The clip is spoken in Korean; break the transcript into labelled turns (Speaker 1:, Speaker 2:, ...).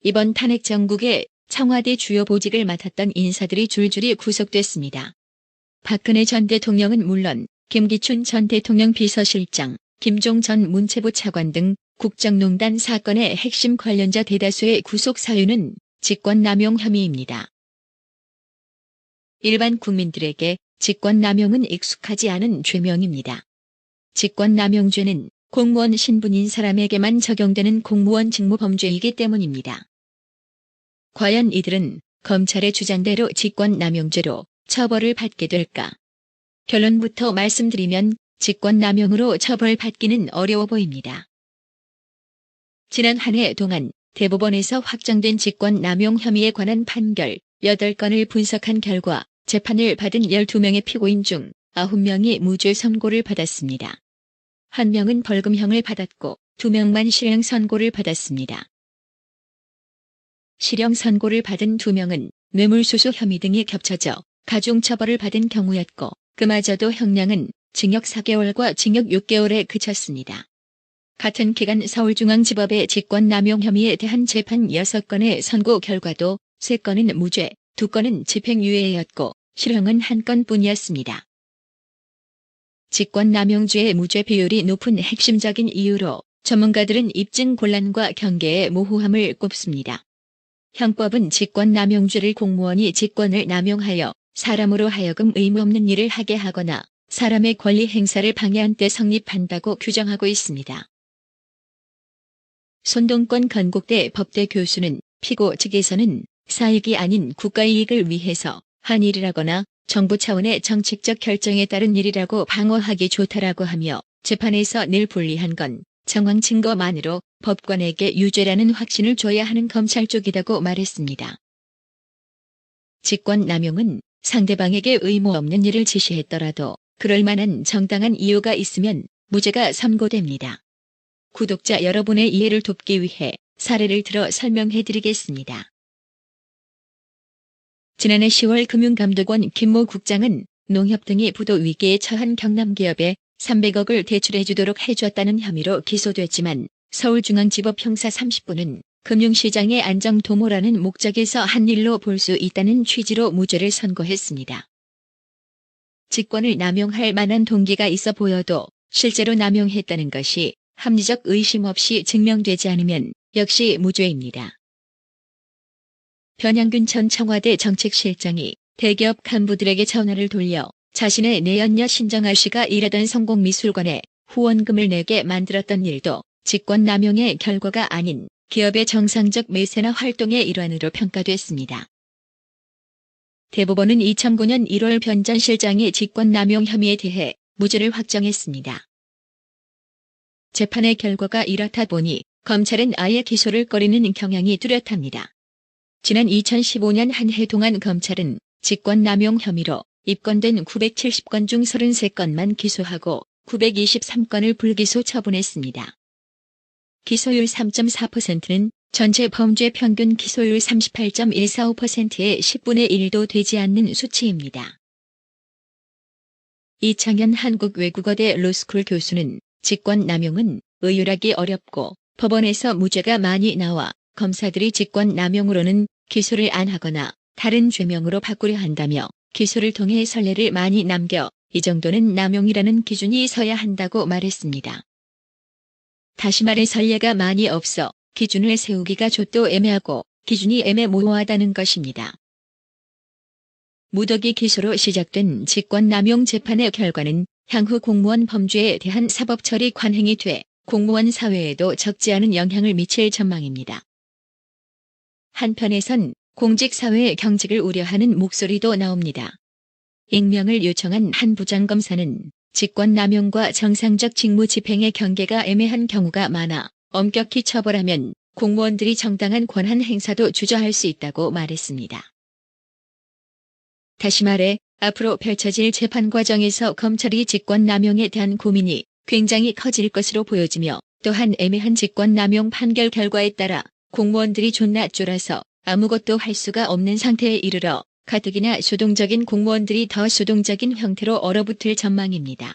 Speaker 1: 이번 탄핵 정국에 청와대 주요 보직을 맡았던 인사들이 줄줄이 구속됐습니다. 박근혜 전 대통령은 물론 김기춘 전 대통령 비서실장, 김종 전 문체부 차관 등 국정농단 사건의 핵심 관련자 대다수의 구속 사유는 직권남용 혐의입니다. 일반 국민들에게 직권남용은 익숙하지 않은 죄명입니다. 직권남용죄는 공무원 신분인 사람에게만 적용되는 공무원 직무범죄이기 때문입니다. 과연 이들은 검찰의 주장대로 직권남용죄로 처벌을 받게 될까? 결론부터 말씀드리면 직권남용으로 처벌받기는 어려워 보입니다. 지난 한 해 동안 대법원에서 확정된 직권남용 혐의에 관한 판결 8건을 분석한 결과 재판을 받은 12명의 피고인 중 9명이 무죄 선고를 받았습니다. 1명은 벌금형을 받았고 2명만 실형 선고를 받았습니다. 실형 선고를 받은 2명은 뇌물수수 혐의 등이 겹쳐져 가중처벌을 받은 경우였고 그마저도 형량은 징역 4개월과 징역 6개월에 그쳤습니다. 같은 기간 서울중앙지법의 직권남용 혐의에 대한 재판 6건의 선고 결과도 3건은 무죄, 2건은 집행유예였고 실형은 1건뿐이었습니다. 직권남용죄의 무죄 비율이 높은 핵심적인 이유로 전문가들은 입증 곤란과 경계의 모호함을 꼽습니다. 형법은 직권남용죄를 공무원이 직권을 남용하여 사람으로 하여금 의무 없는 일을 하게 하거나 사람의 권리 행사를 방해한 때 성립한다고 규정하고 있습니다. 손동권 건국대 법대 교수는 피고 측에서는 사익이 아닌 국가이익을 위해서 한 일이라거나 정부 차원의 정책적 결정에 따른 일이라고 방어하기 좋다라고 하며 재판에서 늘 불리한 건 정황 증거만으로 법관에게 유죄라는 확신을 줘야 하는 검찰 쪽이라고 말했습니다. 직권남용은 상대방에게 의무 없는 일을 지시했더라도 그럴 만한 정당한 이유가 있으면 무죄가 선고됩니다. 구독자 여러분의 이해를 돕기 위해 사례를 들어 설명해드리겠습니다. 지난해 10월 금융감독원 김모 국장은 농협 등이 부도 위기에 처한 경남기업에 300억을 대출해주도록 해줬다는 혐의로 기소됐지만 서울중앙지법 형사 30부는 금융시장의 안정도모라는 목적에서 한 일로 볼 수 있다는 취지로 무죄를 선고했습니다. 직권을 남용할 만한 동기가 있어 보여도 실제로 남용했다는 것이 합리적 의심 없이 증명되지 않으면 역시 무죄입니다. 변양균 전 청와대 정책실장이 대기업 간부들에게 전화를 돌려 자신의 내연녀 신정아 씨가 일하던 성공미술관에 후원금을 내게 만들었던 일도 직권남용의 결과가 아닌 기업의 정상적 매세나 활동의 일환으로 평가됐습니다. 대법원은 2009년 1월 변 전 실장의 직권남용 혐의에 대해 무죄를 확정했습니다. 재판의 결과가 이렇다 보니 검찰은 아예 기소를 꺼리는 경향이 뚜렷합니다. 지난 2015년 한 해 동안 검찰은 직권남용 혐의로 입건된 970건 중 33건만 기소하고 923건을 불기소 처분했습니다. 기소율 3.4%는 전체 범죄 평균 기소율 38.145%의 10분의 1도 되지 않는 수치입니다. 이창현 한국외국어대 로스쿨 교수는 직권남용은 의율하기 어렵고 법원에서 무죄가 많이 나와 검사들이 직권남용으로는 기소를 안 하거나 다른 죄명으로 바꾸려 한다며 기소를 통해 선례를 많이 남겨 이 정도는 남용이라는 기준이 서야 한다고 말했습니다. 다시 말해 선례가 많이 없어 기준을 세우기가 좆도 애매하고 기준이 애매모호하다는 것입니다. 무더기 기소로 시작된 직권남용 재판의 결과는 향후 공무원 범죄에 대한 사법처리 관행이 돼 공무원 사회에도 적지 않은 영향을 미칠 전망입니다. 한편에선 공직사회의 경직을 우려하는 목소리도 나옵니다. 익명을 요청한 한 부장검사는 직권남용과 정상적 직무 집행의 경계가 애매한 경우가 많아 엄격히 처벌하면 공무원들이 정당한 권한 행사도 주저할 수 있다고 말했습니다. 다시 말해 앞으로 펼쳐질 재판 과정에서 검찰이 직권남용에 대한 고민이 굉장히 커질 것으로 보여지며 또한 애매한 직권남용 판결 결과에 따라 공무원들이 존나 쫄아서 아무것도 할 수가 없는 상태에 이르러 가뜩이나 수동적인 공무원들이 더 수동적인 형태로 얼어붙을 전망입니다.